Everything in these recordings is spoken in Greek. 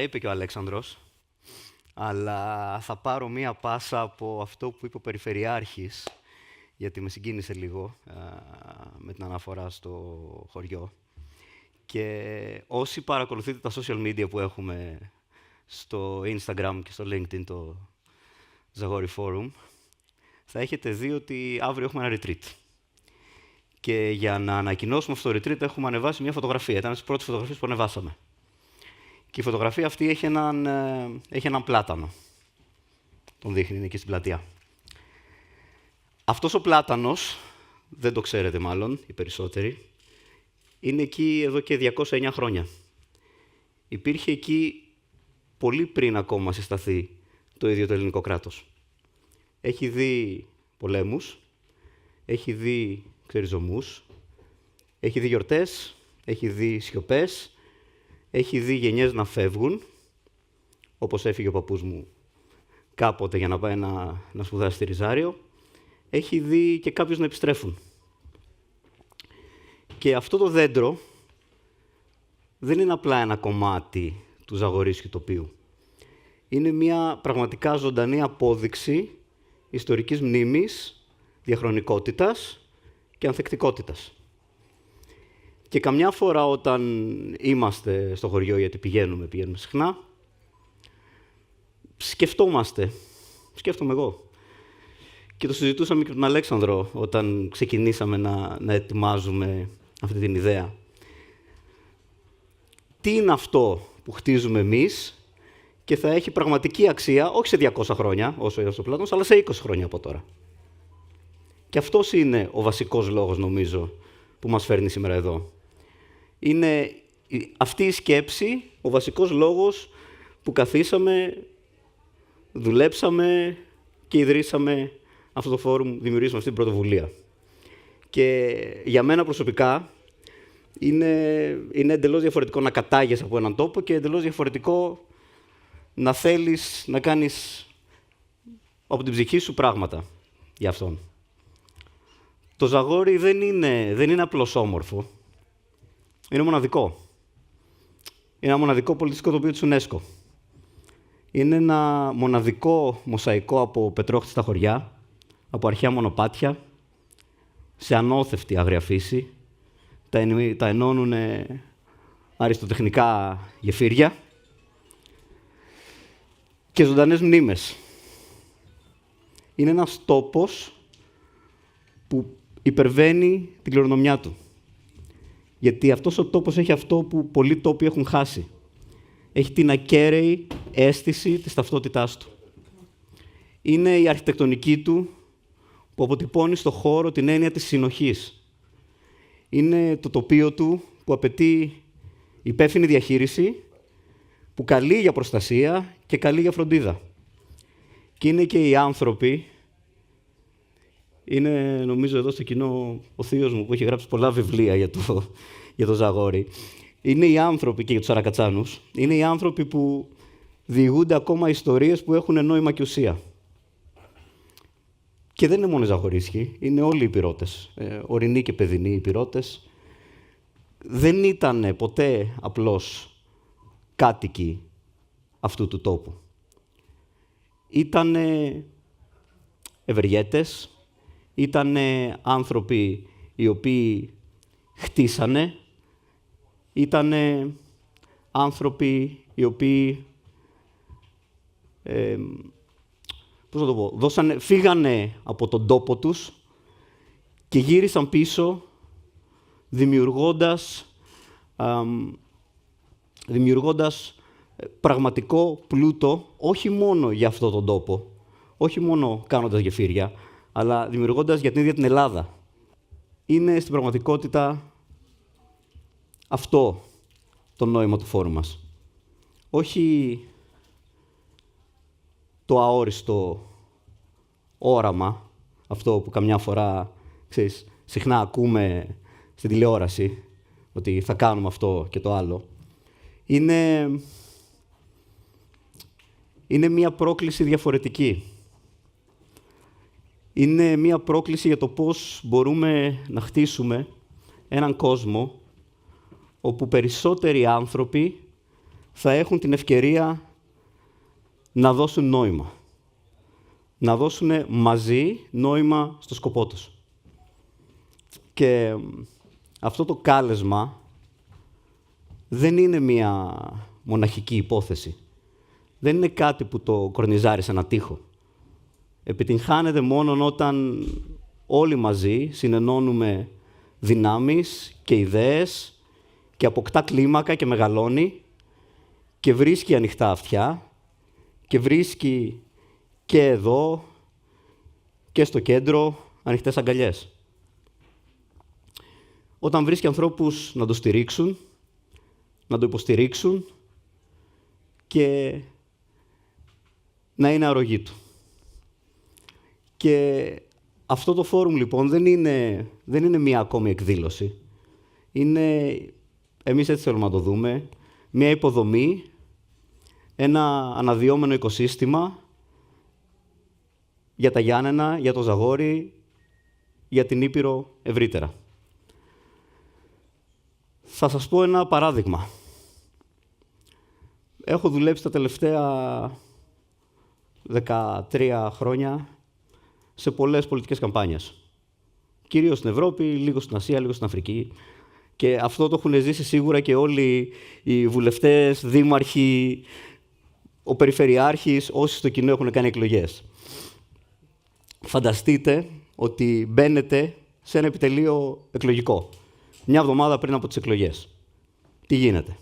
είπε και ο Αλέξανδρος, αλλά θα πάρω μία πάσα από αυτό που είπε ο Περιφερειάρχης, γιατί με συγκίνησε λίγο με την αναφορά στο χωριό. Και όσοι παρακολουθείτε τα social media που έχουμε στο Instagram και στο LinkedIn, το Zagori Forum, θα έχετε δει ότι αύριο έχουμε ένα retreat. Και για να ανακοινώσουμε αυτό το retreat έχουμε ανεβάσει μια φωτογραφία. Ήταν από τις πρώτες φωτογραφίες που ανεβάσαμε. Και η φωτογραφία αυτή έχει έναν πλάτανο. Τον δείχνει, είναι εκεί στην πλατεία. Αυτός ο πλάτανος, δεν το ξέρετε μάλλον οι περισσότεροι, είναι εκεί εδώ και 209 χρόνια. Υπήρχε εκεί πολύ πριν ακόμα συσταθεί το ίδιο το ελληνικό κράτος. Έχει δει πολέμους, έχει δει ξεριζωμούς, έχει δει γιορτές, έχει δει σιωπές, έχει δει γενιές να φεύγουν, όπως έφυγε ο παππούς μου κάποτε για να πάει να σπουδάσει στη Ριζάριο, έχει δει και κάποιους να επιστρέφουν. Και αυτό το δέντρο δεν είναι απλά ένα κομμάτι του ζαγορίσιου τοπίου. Είναι μια πραγματικά ζωντανή απόδειξη ιστορικής μνήμης, διαχρονικότητας και ανθεκτικότητας. Και καμιά φορά όταν είμαστε στο χωριό, γιατί πηγαίνουμε συχνά, σκέφτομαι εγώ. Και το συζητούσαμε και με τον Αλέξανδρο όταν ξεκινήσαμε να ετοιμάζουμε αυτή την ιδέα. Τι είναι αυτό που χτίζουμε εμείς και θα έχει πραγματική αξία, όχι σε 200 χρόνια, όσο είναι ο Πλάτωνας, αλλά σε 20 χρόνια από τώρα. Και αυτός είναι ο βασικός λόγος, νομίζω, που μας φέρνει σήμερα εδώ. Είναι αυτή η σκέψη, ο βασικός λόγος που καθίσαμε, δουλέψαμε και ιδρύσαμε αυτό το φόρουμ, δημιουργήσαμε αυτή την πρωτοβουλία. Και για μένα προσωπικά είναι εντελώς διαφορετικό να κατάγεσαι από έναν τόπο και εντελώς διαφορετικό να θέλεις να κάνεις από την ψυχή σου πράγματα για αυτόν. Το Ζαγόρι δεν είναι απλώς όμορφο. Είναι μοναδικό. Είναι ένα μοναδικό πολιτιστικό τοπίο της UNESCO. Είναι ένα μοναδικό μοσαϊκό από πετρόχτιστα χωριά, από αρχαία μονοπάτια, σε ανώθευτη άγρια φύση. Τα ενώνουν αριστοτεχνικά γεφύρια και ζωντανές μνήμες. Είναι ένας τόπος που υπερβαίνει την κληρονομιά του. Γιατί αυτός ο τόπος έχει αυτό που πολλοί τόποι έχουν χάσει. Έχει την ακέραιη αίσθηση της ταυτότητάς του. Είναι η αρχιτεκτονική του που αποτυπώνει στο χώρο την έννοια της συνοχής. Είναι το τοπίο του που απαιτεί υπεύθυνη διαχείριση, που καλεί για προστασία και καλεί για φροντίδα. Και είναι και οι άνθρωποι, είναι νομίζω εδώ στο κοινό ο θείος μου που έχει γράψει πολλά βιβλία για το Ζαγόρι. Είναι οι άνθρωποι, και για τους Αρακατσάνους, είναι οι άνθρωποι που διηγούνται ακόμα ιστορίες που έχουν νόημα και ουσία. Και δεν είναι μόνο οι Ζαγορίσχοι, είναι όλοι οι Ηπειρώτες, ορεινοί και παιδινοί Ηπειρώτες. Δεν ήταν ποτέ απλώς κάτοικοι αυτού του τόπου. Ήτανε ευεργέτες, ήτανε άνθρωποι οι οποίοι χτίσανε, ήτανε άνθρωποι οι οποίοι φύγανε από τον τόπο τους και γύρισαν πίσω δημιουργώντας πραγματικό πλούτο, όχι μόνο για αυτόν τον τόπο, όχι μόνο κάνοντας γεφύρια, αλλά δημιουργώντας για την ίδια την Ελλάδα. Είναι στην πραγματικότητα αυτό το νόημα του φόρουμ μας. Όχι το αόριστο όραμα, αυτό που καμιά φορά, συχνά ακούμε στην τηλεόραση, ότι θα κάνουμε αυτό και το άλλο. Είναι μια πρόκληση διαφορετική. Είναι μια πρόκληση για το πώς μπορούμε να χτίσουμε έναν κόσμο όπου περισσότεροι άνθρωποι θα έχουν την ευκαιρία να δώσουν νόημα. Να δώσουν μαζί νόημα στο σκοπό τους. Και αυτό το κάλεσμα δεν είναι μια μοναχική υπόθεση. Δεν είναι κάτι που το κορνιζάρει σε ένα τοίχο. Επιτυγχάνεται μόνο όταν όλοι μαζί συνενώνουμε δυνάμεις και ιδέες και αποκτά κλίμακα και μεγαλώνει και βρίσκει ανοιχτά αυτιά και βρίσκει και εδώ και στο κέντρο ανοιχτές αγκαλιές. Όταν βρίσκει ανθρώπους να το στηρίξουν, να το υποστηρίξουν και να είναι αρρωγοί του. Και αυτό το φόρουμ, λοιπόν, δεν είναι μία ακόμη εκδήλωση. Εμείς έτσι θέλουμε να το δούμε, μία υποδομή, ένα αναδυόμενο οικοσύστημα για τα Γιάννενα, για το Ζαγόρι, για την Ήπειρο ευρύτερα. Θα σας πω ένα παράδειγμα. Έχω δουλέψει τα τελευταία 13 χρόνια σε πολλές πολιτικές καμπάνιες. Κυρίως στην Ευρώπη, λίγο στην Ασία, λίγο στην Αφρική. Και αυτό το έχουν ζήσει σίγουρα και όλοι οι βουλευτές, δήμαρχοι, ο περιφερειάρχης, όσοι στο κοινό έχουν κάνει εκλογές. Φανταστείτε ότι μπαίνετε σε ένα επιτελείο εκλογικό, μια εβδομάδα πριν από τις εκλογές. Τι γίνεται?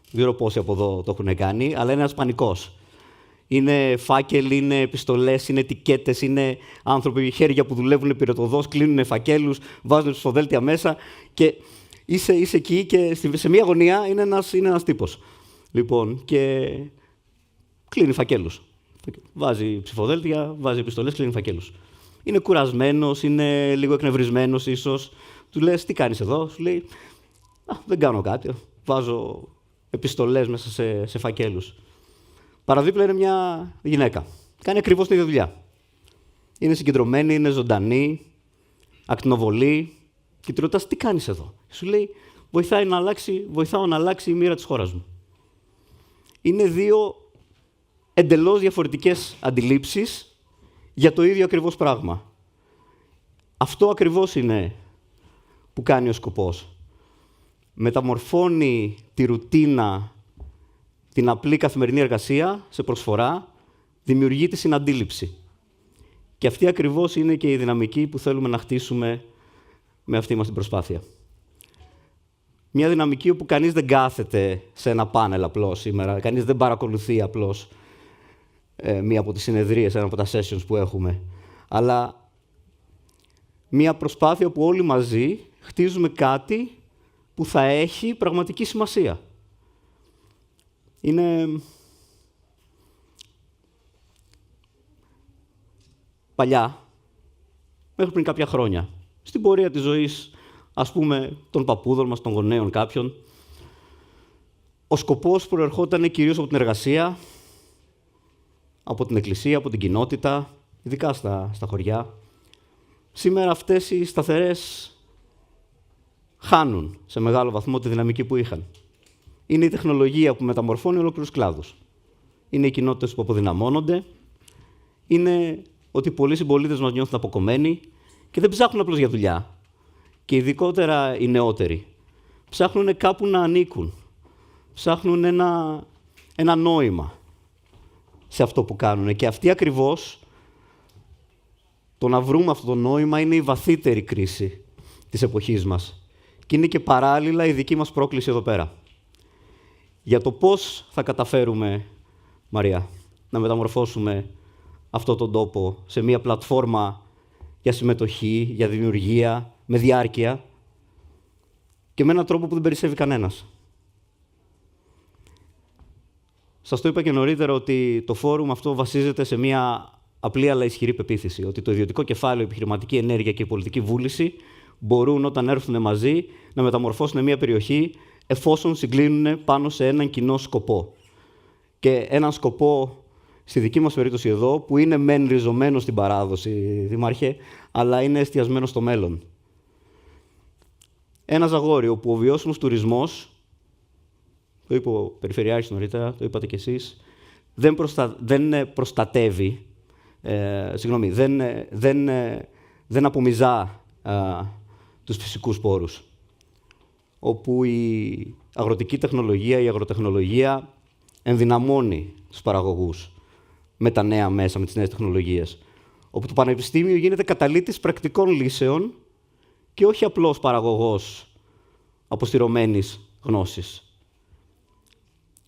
Δεν ξέρω πόσοι από εδώ το έχουν κάνει, αλλά είναι ένας πανικός. Είναι φάκελοι, είναι επιστολές, είναι ετικέτες, είναι άνθρωποι, χέρια που δουλεύουν πυρετοδός, κλείνουν φακέλους, βάζουν ψηφοδέλτια μέσα και είσαι εκεί και σε μία γωνία είναι ένας τύπος. Λοιπόν, και κλείνει φακέλους. Βάζει ψηφοδέλτια, βάζει επιστολές, κλείνει φακέλους. Είναι κουρασμένος, είναι λίγο εκνευρισμένος ίσως. Του λες, τι κάνεις εδώ? Σου λέει, δεν κάνω κάτι, βάζω επιστολές μέσα σε φακέλους. Παραδίπλα είναι μια γυναίκα. Κάνει ακριβώς την ίδια δουλειά. Είναι συγκεντρωμένη, είναι ζωντανή, ακτινοβολή. Και του ρωτάς, τι κάνεις εδώ? Σου λέει, βοηθάω να αλλάξει η μοίρα της χώρας μου. Είναι δύο εντελώς διαφορετικές αντιλήψεις για το ίδιο ακριβώς πράγμα. Αυτό ακριβώς είναι που κάνει ο σκοπός. Μεταμορφώνει τη ρουτίνα, την απλή καθημερινή εργασία σε προσφορά, δημιουργεί τη συναντήληψη. Και αυτή ακριβώς είναι και η δυναμική που θέλουμε να χτίσουμε με αυτή μας την προσπάθεια. Μια δυναμική όπου κανείς δεν κάθεται σε ένα πάνελ απλώς σήμερα, κανείς δεν παρακολουθεί απλώς μία από τις συνεδρίες, ένα από τα sessions που έχουμε, αλλά μια προσπάθεια που όλοι μαζί χτίζουμε κάτι που θα έχει πραγματική σημασία. Είναι παλιά, μέχρι πριν κάποια χρόνια, στην πορεία της ζωής, ας πούμε, των παππούδων μας, των γονέων κάποιων, ο σκοπός προερχόταν κυρίως από την εργασία, από την εκκλησία, από την κοινότητα, ειδικά στα χωριά. Σήμερα αυτές οι σταθερές χάνουν σε μεγάλο βαθμό τη δυναμική που είχαν. Είναι η τεχνολογία που μεταμορφώνει ολόκληρους κλάδους. Είναι οι κοινότητες που αποδυναμώνονται. Είναι ότι πολλοί συμπολίτες μας νιώθουν αποκομμένοι και δεν ψάχνουν απλώς για δουλειά. Και ειδικότερα οι νεότεροι. Ψάχνουν κάπου να ανήκουν. Ψάχνουν ένα νόημα σε αυτό που κάνουν. Και αυτή ακριβώς, το να βρούμε αυτό το νόημα, είναι η βαθύτερη κρίση της εποχής μας. Και είναι και παράλληλα η δική μας πρόκληση εδώ πέρα. Για το πώς θα καταφέρουμε, Μαρία, να μεταμορφώσουμε αυτόν τον τόπο σε μια πλατφόρμα για συμμετοχή, για δημιουργία, με διάρκεια και με έναν τρόπο που δεν περισσεύει κανένας. Σας το είπα και νωρίτερα ότι το φόρουμ αυτό βασίζεται σε μια απλή αλλά ισχυρή πεποίθηση, ότι το ιδιωτικό κεφάλαιο, η επιχειρηματική ενέργεια και η πολιτική βούληση μπορούν όταν έρθουν μαζί να μεταμορφώσουν μια περιοχή εφόσον συγκλίνουν πάνω σε έναν κοινό σκοπό. Και έναν σκοπό, στη δική μας περίπτωση εδώ, που είναι μεν ριζωμένο στην παράδοση, Δήμαρχε, αλλά είναι εστιασμένο στο μέλλον. Ένα Ζαγόρι όπου ο βιώσιμος τουρισμός το είπε ο Περιφερειάρχης νωρίτερα, το είπατε κι εσείς, δεν προστατεύει, δεν απομυζά τους φυσικούς πόρους, όπου η αγροτική τεχνολογία, η αγροτεχνολογία ενδυναμώνει τους παραγωγούς με τα νέα μέσα, με τις νέες τεχνολογίες, όπου το πανεπιστήμιο γίνεται καταλύτης πρακτικών λύσεων και όχι απλώς παραγωγός αποστηρωμένης γνώσης.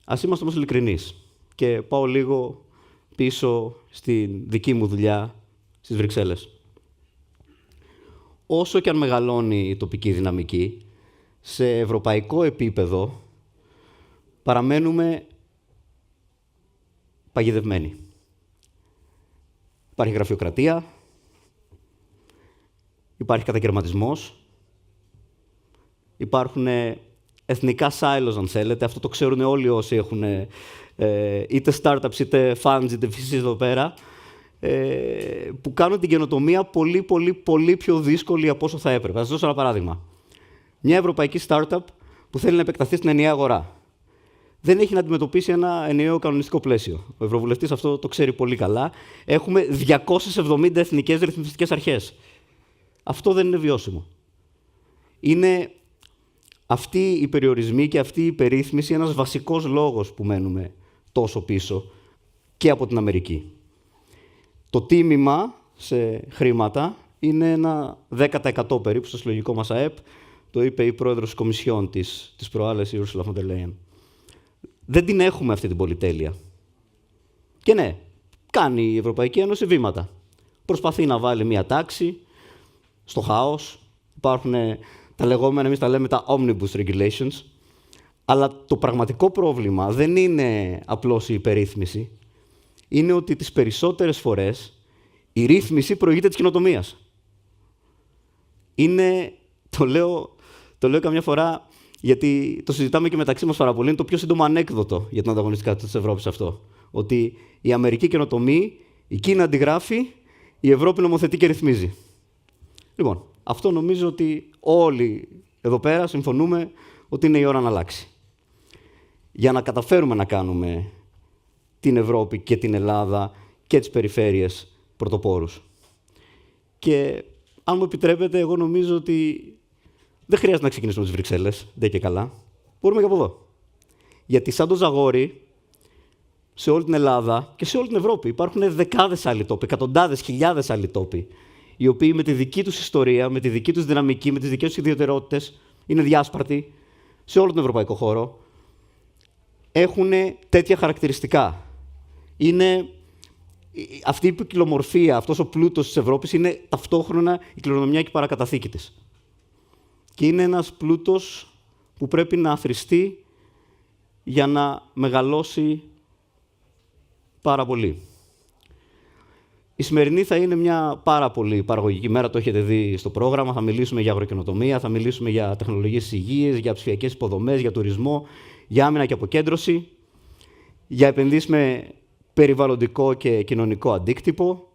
Ας είμαστε όμως ειλικρινείς και πάω λίγο πίσω στη δική μου δουλειά στις Βρυξέλλες. Όσο και αν μεγαλώνει η τοπική δυναμική, σε ευρωπαϊκό επίπεδο παραμένουμε παγιδευμένοι. Υπάρχει γραφειοκρατία, υπάρχει κατακαιρματισμός, υπάρχουν εθνικά silos, αν θέλετε. Αυτό το ξέρουν όλοι όσοι έχουν είτε startups, είτε funds, είτε VCs εδώ πέρα, που κάνουν την καινοτομία πολύ πιο δύσκολη από όσο θα έπρεπε. Θα σας δώσω ένα παράδειγμα. Μια ευρωπαϊκή startup που θέλει να επεκταθεί στην ενιαία αγορά δεν έχει να αντιμετωπίσει ένα ενιαίο κανονιστικό πλαίσιο. Ο Ευρωβουλευτής αυτό το ξέρει πολύ καλά. Έχουμε 270 εθνικές ρυθμιστικές αρχές. Αυτό δεν είναι βιώσιμο. Είναι αυτοί οι περιορισμοί και αυτή η υπερρύθμιση ένας βασικός λόγος που μένουμε τόσο πίσω και από την Αμερική. Το τίμημα σε χρήματα είναι ένα 10% περίπου στο συλλογικό μας ΑΕΠ. Το είπε η πρόεδρος της Κομισιόν της προάλλες, η Ursula von der Leyen. Δεν την έχουμε αυτή την πολυτέλεια. Και ναι, κάνει η Ευρωπαϊκή Ένωση βήματα. Προσπαθεί να βάλει μια τάξη στο χάος. Υπάρχουν τα λεγόμενα, εμείς τα λέμε τα omnibus regulations. Αλλά το πραγματικό πρόβλημα δεν είναι απλώς η υπερρύθμιση. Είναι ότι τις περισσότερες φορές η ρύθμιση προηγείται της καινοτομίας. Είναι, το λέω καμιά φορά, γιατί το συζητάμε και μεταξύ μας πάρα πολύ, είναι το πιο σύντομο ανέκδοτο για την ανταγωνιστικότητα της Ευρώπης αυτό. Ότι η Αμερική καινοτομεί, η Κίνα αντιγράφει, η Ευρώπη νομοθετεί και ρυθμίζει. Λοιπόν, αυτό νομίζω ότι όλοι εδώ πέρα συμφωνούμε ότι είναι η ώρα να αλλάξει. Για να καταφέρουμε να κάνουμε την Ευρώπη και την Ελλάδα και τις περιφέρειες πρωτοπόρους. Και αν μου επιτρέπετε, εγώ νομίζω ότι δεν χρειάζεται να ξεκινήσουμε τις Βρυξέλλες, δεν και καλά. Μπορούμε και από εδώ. Γιατί σαν το Ζαγόρι, σε όλη την Ελλάδα και σε όλη την Ευρώπη υπάρχουν δεκάδες άλλοι τόποι, εκατοντάδες, χιλιάδες άλλοι τόποι, οι οποίοι με τη δική τους ιστορία, με τη δική τους δυναμική, με τις δικές τους ιδιαιτερότητες, είναι διάσπαρτοι σε όλο τον ευρωπαϊκό χώρο, έχουν τέτοια χαρακτηριστικά. Είναι αυτή η ποικιλομορφία, αυτός ο πλούτος της Ευρώπης είναι ταυτόχρονα η κληρονομιά και η παρακαταθήκη της. Και είναι ένας πλούτος που πρέπει να αθροιστεί για να μεγαλώσει πάρα πολύ. Η σημερινή θα είναι μια πάρα πολύ παραγωγική μέρα, το έχετε δει στο πρόγραμμα. Θα μιλήσουμε για αγροκαινοτομία, θα μιλήσουμε για τεχνολογίες της υγείας, για ψηφιακές υποδομές, για τουρισμό, για άμυνα και αποκέντρωση, για επενδύσεις με περιβαλλοντικό και κοινωνικό αντίκτυπο,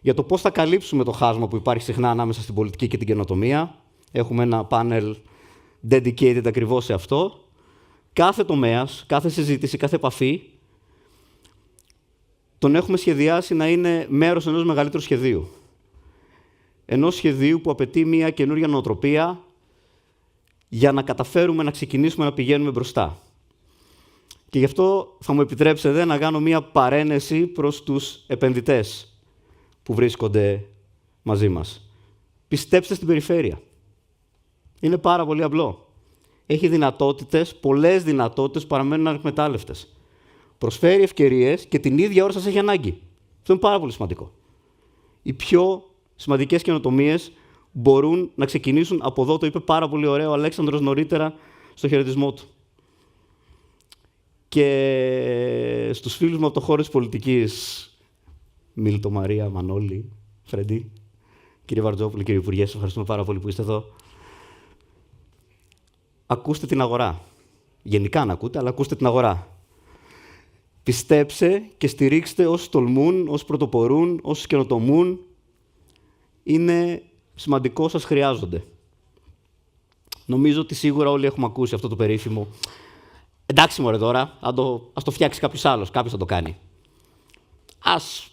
για το πώς θα καλύψουμε το χάσμα που υπάρχει συχνά ανάμεσα στην πολιτική και την καινοτομία. Έχουμε ένα πάνελ dedicated ακριβώς σε αυτό. Κάθε τομέας, κάθε συζήτηση, κάθε επαφή, τον έχουμε σχεδιάσει να είναι μέρος ενός μεγαλύτερου σχεδίου. Ενός σχεδίου που απαιτεί μια καινούργια νοοτροπία για να καταφέρουμε να ξεκινήσουμε να πηγαίνουμε μπροστά. Και γι' αυτό θα μου επιτρέψετε να κάνω μια παρένεση προς τους επενδυτές που βρίσκονται μαζί μας. Πιστέψτε στην περιφέρεια. Είναι πάρα πολύ απλό. Έχει δυνατότητες, πολλές δυνατότητες που παραμένουν ανεκμετάλλευτες. Προσφέρει ευκαιρίες και την ίδια ώρα σας έχει ανάγκη. Αυτό είναι πάρα πολύ σημαντικό. Οι πιο σημαντικές καινοτομίες μπορούν να ξεκινήσουν από εδώ. Το είπε πάρα πολύ ωραίο ο Αλέξανδρος νωρίτερα στο χαιρετισμό του. Και στους φίλους μου από το χώρο της πολιτικής, Μίλτο, Μαρία, Μανώλη, Φρεντί, κύριε Βαρτζόπουλο, κύριε Υπουργέ, σας ευχαριστούμε πάρα πολύ που είστε εδώ. Ακούστε την αγορά. Γενικά να ακούτε, αλλά ακούστε την αγορά. Πιστέψτε και στηρίξτε όσους τολμούν, όσους πρωτοπορούν, όσους καινοτομούν. Είναι σημαντικό, σας χρειάζονται. Νομίζω ότι σίγουρα όλοι έχουμε ακούσει αυτό το περίφημο Εντάξει μωρέ τώρα, ας το φτιάξει κάποιος άλλος, κάποιος θα το κάνει. Ας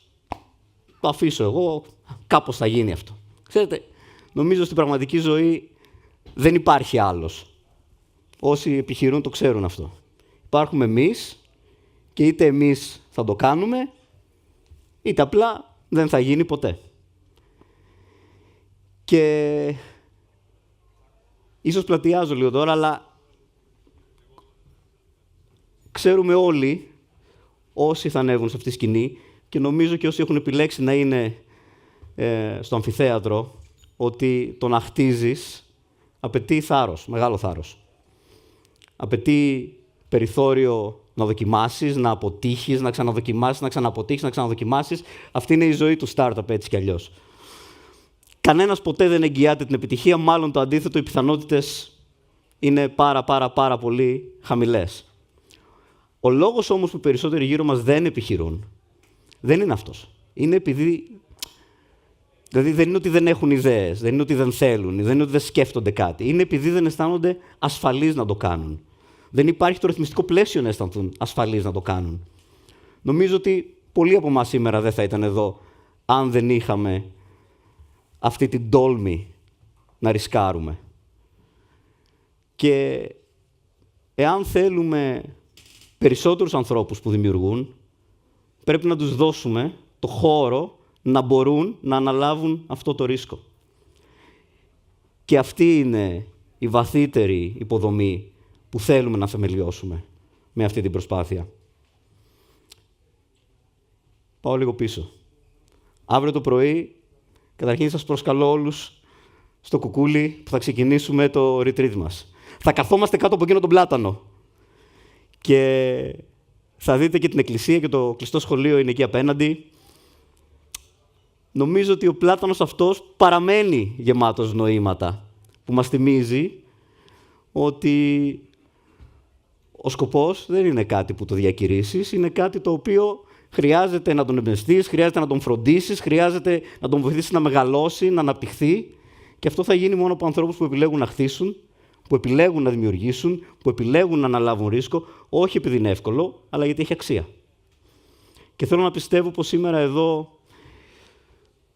το αφήσω εγώ, κάπως θα γίνει αυτό. Ξέρετε, νομίζω στην πραγματική ζωή δεν υπάρχει άλλος. Όσοι επιχειρούν το ξέρουν αυτό. Υπάρχουμε εμείς και είτε εμείς θα το κάνουμε, είτε απλά δεν θα γίνει ποτέ. Και ίσως πλατιάζω λίγο τώρα, αλλά ξέρουμε όλοι όσοι θα ανέβουν σε αυτή τη σκηνή και νομίζω και όσοι έχουν επιλέξει να είναι στο αμφιθέατρο, ότι το να χτίζεις απαιτεί θάρρος, μεγάλο θάρρος. Απαιτεί περιθώριο να δοκιμάσεις, να αποτύχεις, να ξαναδοκιμάσεις, να ξαναποτύχεις, να ξαναδοκιμάσεις. Αυτή είναι η ζωή του startup, έτσι κι αλλιώς. Κανένας ποτέ δεν εγγυάται την επιτυχία, μάλλον το αντίθετο, οι πιθανότητες είναι πάρα πολύ χαμηλές. Ο λόγος όμως που οι περισσότεροι γύρω μας δεν επιχειρούν, δεν είναι αυτός. Είναι επειδή... Δηλαδή δεν είναι ότι δεν έχουν ιδέες, δεν είναι ότι δεν θέλουν, δεν είναι ότι δεν σκέφτονται κάτι. Είναι επειδή δεν αισθάνονται ασφαλείς να το κάνουν. Δεν υπάρχει το ρυθμιστικό πλαίσιο να αισθανθούν ασφαλείς να το κάνουν. Νομίζω ότι πολλοί από εμάς σήμερα δεν θα ήταν εδώ αν δεν είχαμε αυτή την τόλμη να ρισκάρουμε. Και εάν θέλουμε περισσότερους ανθρώπους που δημιουργούν, πρέπει να τους δώσουμε το χώρο να μπορούν να αναλάβουν αυτό το ρίσκο. Και αυτή είναι η βαθύτερη υποδομή που θέλουμε να θεμελιώσουμε με αυτή την προσπάθεια. Πάω λίγο πίσω. Αύριο το πρωί, καταρχήν σας προσκαλώ όλους στο κουκούλι που θα ξεκινήσουμε το retreat μας. Θα καθόμαστε κάτω από εκείνο τον πλάτανο. Και θα δείτε και την εκκλησία και το κλειστό σχολείο είναι εκεί απέναντι. Νομίζω ότι ο πλάτανος αυτός παραμένει γεμάτος νοήματα, που μας θυμίζει ότι ο σκοπός δεν είναι κάτι που το διακηρύσεις, είναι κάτι το οποίο χρειάζεται να τον εμπνευστείς, χρειάζεται να τον φροντίσεις, χρειάζεται να τον βοηθήσεις να μεγαλώσει, να αναπτυχθεί. Και αυτό θα γίνει μόνο από ανθρώπους που επιλέγουν να χτίσουν, που επιλέγουν να δημιουργήσουν, που επιλέγουν να αναλάβουν ρίσκο, όχι επειδή είναι εύκολο, αλλά γιατί έχει αξία. Και θέλω να πιστεύω πως σήμερα εδώ,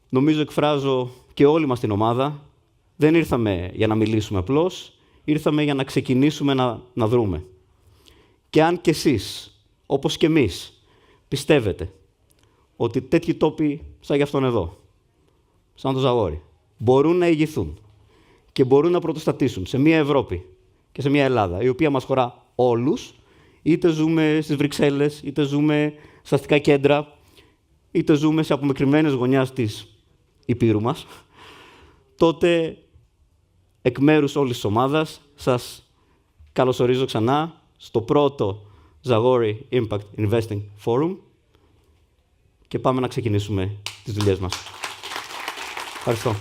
νομίζω εκφράζω και όλη μας την ομάδα, δεν ήρθαμε για να μιλήσουμε απλώς, ήρθαμε για να ξεκινήσουμε να δρούμε. Και αν κι εσείς, όπως κι εμείς, πιστεύετε ότι τέτοιοι τόποι σαν γι' αυτόν εδώ, σαν το Ζαγόρι, μπορούν να ηγηθούν και μπορούν να πρωτοστατήσουν σε μια Ευρώπη και σε μια Ελλάδα, η οποία μας χωρά όλους, είτε ζούμε στις Βρυξέλλες, είτε ζούμε στα αστικά κέντρα, είτε ζούμε σε απομακρυσμένες γωνιάς της Υπήρου μας, τότε εκ μέρους όλης της ομάδας σας καλωσορίζω ξανά στο πρώτο Zagori Impact Investing Forum και πάμε να ξεκινήσουμε τις δουλειές μας. Ευχαριστώ.